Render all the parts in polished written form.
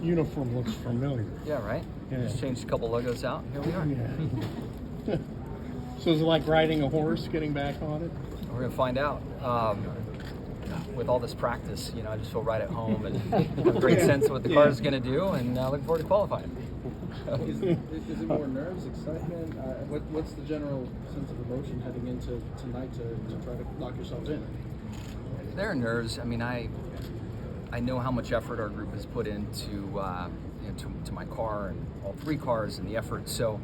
uniform looks familiar. Yeah, right? Yeah. Just changed a couple logos out, and here we are. Yeah. So is it like riding a horse, getting back on it? We're going to find out. With all this practice, I just feel right at home and have a great sense of what the car is going to do, and looking forward to qualifying. Is it more nerves, excitement? What's the general sense of emotion heading into tonight to try to lock yourselves in? There are nerves. I mean, I know how much effort our group has put into to my car and all three cars and the effort. So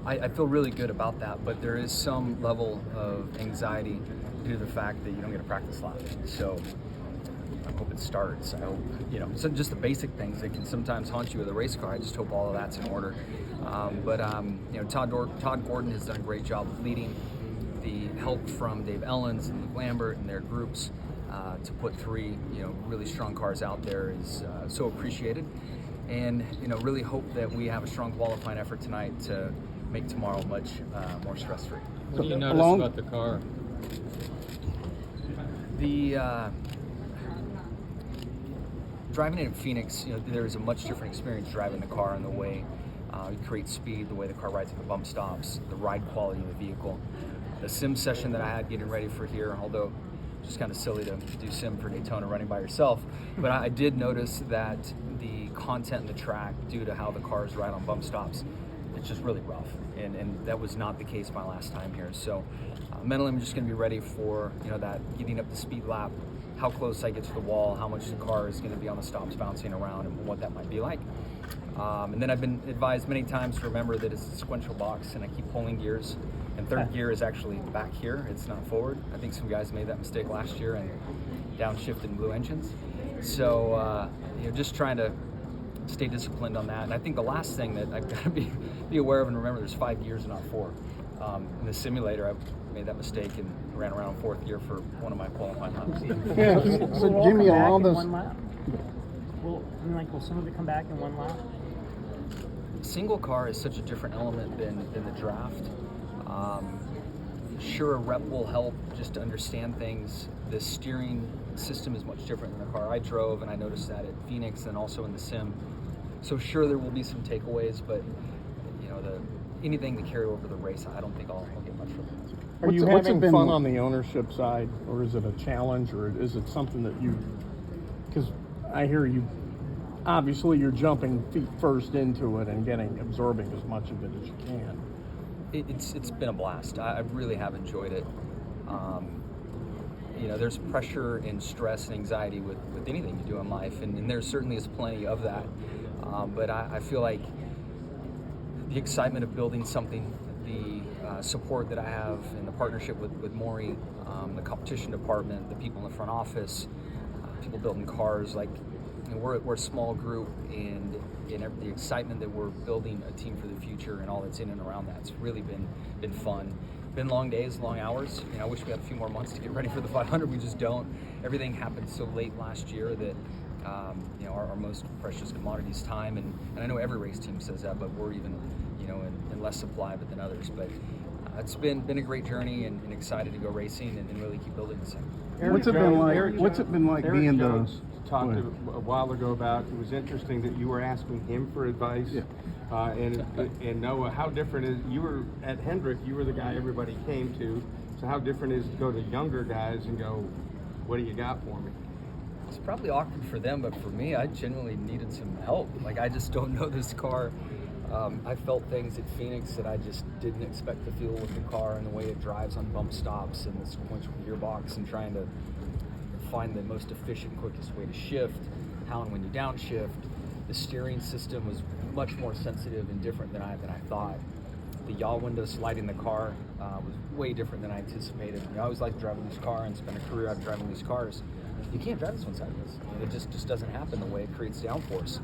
I feel really good about that. But there is some level of anxiety due to the fact that you don't get a practice lap. So I hope it starts. I hope, so just the basic things that can sometimes haunt you with a race car. I just hope all of that's in order. But Todd Gordon has done a great job of leading. The help from Dave Ellens and Luke Lambert and their groups to put three, really strong cars out there is so appreciated. And, really hope that we have a strong qualifying effort tonight to make tomorrow much more stress-free. What do you notice about the car? Driving in Phoenix, there's a much different experience driving the car and the way you create speed, the way the car rides at the bump stops, the ride quality of the vehicle. The sim session that I had getting ready for here, although just kind of silly to do sim for Daytona running by yourself, but I did notice that the content in the track, due to how the cars ride on bump stops, it's just really rough, and that was not the case my last time here. So mentally, I'm just going to be ready for that getting up the speed lap, how close I get to the wall, how much the car is going to be on the stops bouncing around, and what that might be like. And then I've been advised many times to remember that it's a sequential box, and I keep pulling gears. And third gear is actually back here; it's not forward. I think some guys made that mistake last year and downshifted and blew engines. So just trying to stay disciplined on that. And I think the last thing that I've got to be aware of and remember, there's 5 gears and not 4. In the simulator, I made that mistake and ran around in 4th gear for one of my qualifying laps. So Jimmie, all those. One lap? Will some of it come back in one lap? Single car is such a different element than the draft. Sure, a rep will help just to understand things. The steering system is much different than the car I drove, and I noticed that at Phoenix and also in the sim. So sure, there will be some takeaways, but anything to carry over the race, I don't think I'll get much from it. Are you having fun on the ownership side, or is it a challenge, or is it something that because I hear you, obviously you're jumping feet first into it and absorbing as much of it as you can. It's been a blast. I really have enjoyed it. There's pressure and stress and anxiety with anything you do in life, and there certainly is plenty of that. But I feel like the excitement of building something, the support that I have in the partnership with Maury, the competition department, the people in the front office, people building cars, we're a small group, and the excitement that we're building a team for the future and all that's in and around that, it's really been fun. Been long days, long hours. I wish we had a few more months to get ready for the 500. We just don't. Everything happened so late last year that our most precious commodity is time, and I know every race team says that, but we're even in less supply than others. But it's been a great journey, and excited to go racing and really keep building this thing. What's it been like Erik being Jones talked a while ago about, it was interesting that you were asking him for advice. Yeah. And Noah, how different is, you were at Hendrick, you were the guy everybody came to, so how different is to go to younger guys and go, what do you got for me? It's probably awkward for them, but for me, I genuinely needed some help. I just don't know this car. I felt things at Phoenix that I just didn't expect to feel with the car, and the way it drives on bump stops and the sequential gearbox, and trying to find the most efficient, quickest way to shift, how and when you downshift. The steering system was much more sensitive and different than I thought. The yaw window sliding the car was way different than I anticipated. I always liked driving this car and spent a career out driving these cars. You can't drive this one sideways. It just doesn't happen the way it creates downforce.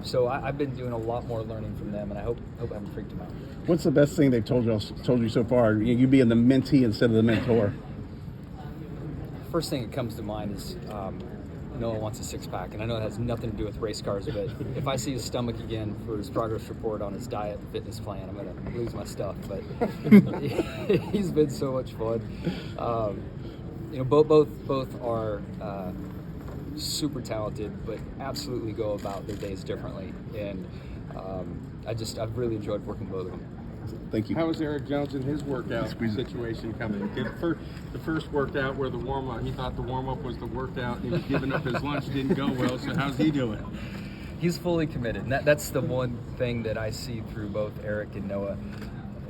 So I've been doing a lot more learning from them, and I hope I haven't freaked them out. What's the best thing they've told you so far? You being the mentee instead of the mentor. First thing that comes to mind is Noah wants a six-pack, and I know it has nothing to do with race cars, but if I see his stomach again for his progress report on his diet and fitness plan, I'm going to lose my stuff. But he's been so much fun. Both are super talented, but absolutely go about their days differently. And I've really enjoyed working with both of them. Thank you. How was Erik Jones in his workout situation coming? The first workout where the warm-up, he thought the warm-up was the workout, and he was giving up his lunch, didn't go well, so how's he doing? He's fully committed. And that's the one thing that I see through both Erik and Noah.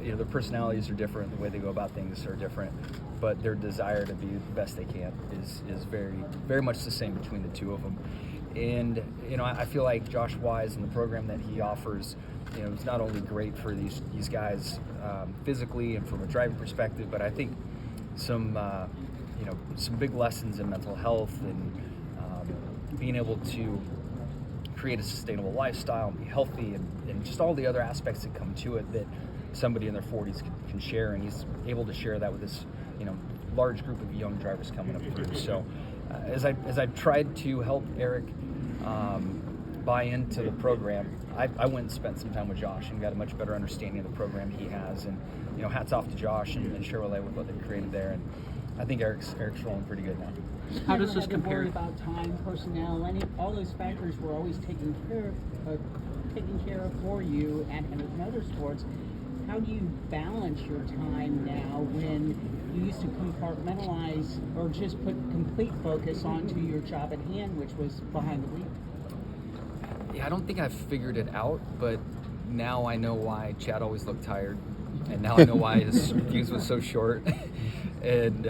You know, their personalities are different, the way they go about things are different, but their desire to be the best they can is very, very much the same between the two of them. And, you know, I feel like Josh Wise and the program that he offers, you know, is not only great for these guys physically and from a driving perspective, but I think some big lessons in mental health and being able to create a sustainable lifestyle and be healthy and just all the other aspects that come to it that somebody in their 40s can share, and he's able to share that with this, you know, large group of young drivers coming up through. So as I tried to help Erik buy into the program, I went and spent some time with Josh and got a much better understanding of the program he has. And, you know, hats off to Josh and Chevrolet with what they've created there. And I think Eric's rolling pretty good now. How does this compare? About time, personnel, all those factors were always taken care of for you at Hendrick Motorsports. How do you balance your time now when you used to compartmentalize or just put complete focus onto your job at hand, which was behind the wheel? Yeah, I don't think I've figured it out, but now I know why Chad always looked tired, and now I know why his fuse was so short. And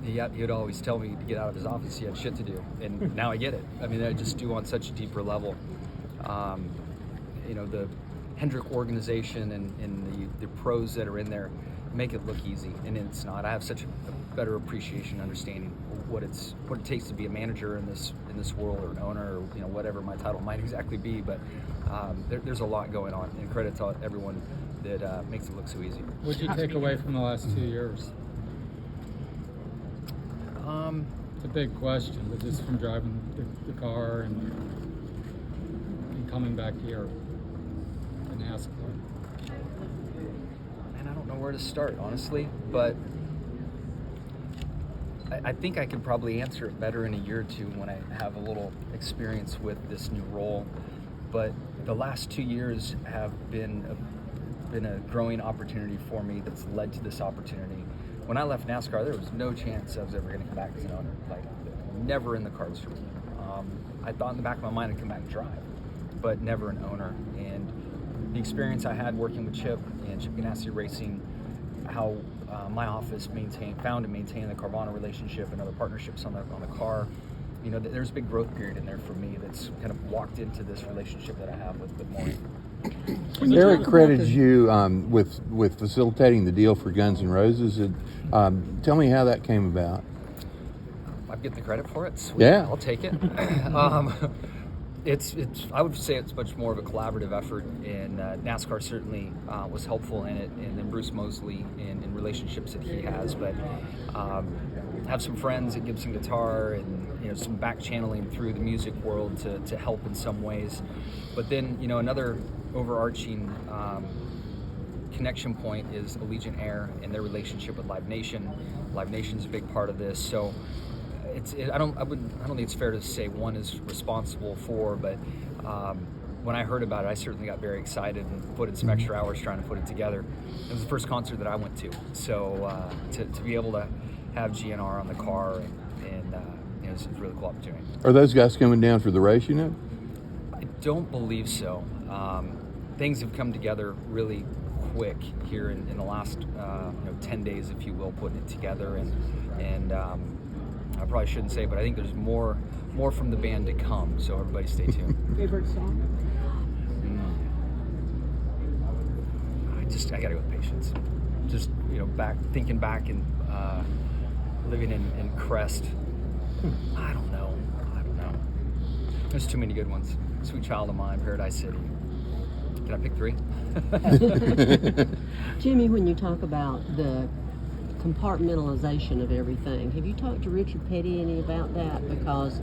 he would always tell me to get out of his office. He had shit to do, and now I get it. I mean, I just do on such a deeper level. You know, the Hendrick organization and the pros that are in there make it look easy, and it's not. I have such a better appreciation, understanding what it takes to be a manager in this world, or an owner, or, you know, whatever my title might exactly be. But there's a lot going on, and credit to everyone that makes it look so easy. What did you take away from the last 2 years? It's a big question, but just from driving the car and coming back here to NASCAR. And I don't know where to start, honestly, but I think I could probably answer it better in a year or two when I have a little experience with this new role. But the last 2 years have been a growing opportunity for me that's led to this opportunity. When I left NASCAR, there was no chance I was ever going to come back as an owner. Like, never in the cards for me. I thought in the back of my mind I'd come back and drive, but never an owner. And the experience I had working with Chip and Chip Ganassi Racing, how my office found and maintained the Carvana relationship and other partnerships on the car. You know, there's a big growth period in there for me that's kind of walked into this relationship that I have with Maury. Erik credits you with facilitating the deal for Guns N' Roses. Tell me how that came about. I get the credit for it. Sweet. Yeah, I'll take it. It's. I would say it's much more of a collaborative effort, and NASCAR certainly was helpful in it, and then Bruce Mosley in relationships that he has. But have some friends at Gibson Guitar, and, you know, some back channeling through the music world to help in some ways. But then, you know, another overarching connection point is Allegiant Air and their relationship with Live Nation. Live Nation's a big part of this, so. I don't think it's fair to say one is responsible for, but when I heard about it, I certainly got very excited and put in some extra hours trying to put it together. It was the first concert that I went to, so to be able to have GNR on the car and you know, it's a really cool opportunity. Are those guys coming down for the race, you know? I don't believe so. Things have come together really quick here in the last 10 days, if you will, putting it together, and I probably shouldn't say, but I think there's more from the band to come, so everybody stay tuned. Favorite song? I gotta go with patience. Just, you know, thinking back and living in Crest. I don't know. There's too many good ones. Sweet Child of Mine, Paradise City. Can I pick 3? Jimmie, when you talk about the compartmentalization of everything, have you talked to Richard Petty any about that? Because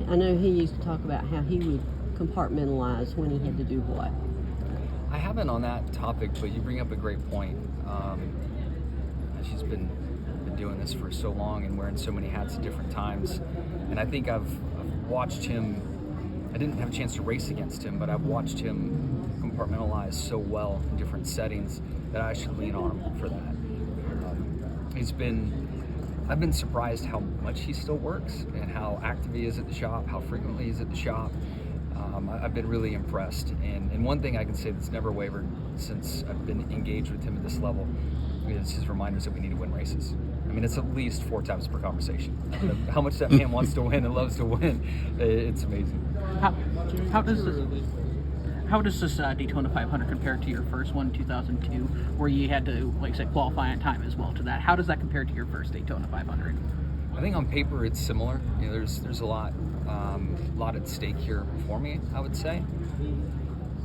I know he used to talk about how he would compartmentalize when he had to do what. I haven't on that topic, but you bring up a great point. She's been doing this for so long and wearing so many hats at different times, and I think I've watched him. I didn't have a chance to race against him, but I've watched him compartmentalize so well in different settings that I should lean on him for that. I've been surprised how much he still works and how active he is at the shop, how frequently he's at the shop. I've been really impressed. And one thing I can say that's never wavered since I've been engaged with him at this level is his reminders that we need to win races. I mean, it's at least 4 times per conversation. How much that man wants to win and loves to win, it's amazing. How does this Daytona 500 compare to your first one, 2002, where you had to, like I said, qualify on time as well to that? How does that compare to your first Daytona 500? I think on paper it's similar. You know, there's a lot at stake here for me, I would say.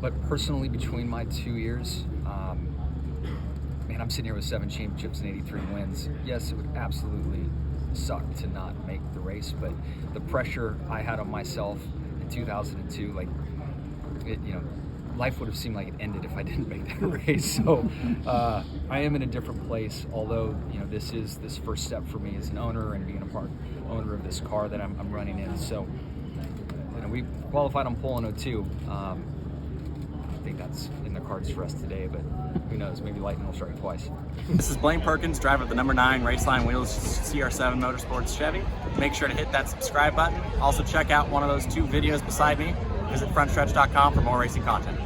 But personally, between my 2 years, man, I'm sitting here with 7 championships and 83 wins. Yes, it would absolutely suck to not make the race, but the pressure I had on myself in 2002, like, life would have seemed like it ended if I didn't make that race. So I am in a different place, although, this is this first step for me as an owner and being owner of this car that I'm running in. So, we qualified on pole in 02. I think that's in the cards for us today, but who knows, maybe lightning will strike twice. This is Blaine Perkins, driver of the number 9 Raceline Wheels CR7 Motorsports Chevy. Make sure to hit that subscribe button. Also check out one of those 2 videos beside me. Visit frontstretch.com for more racing content.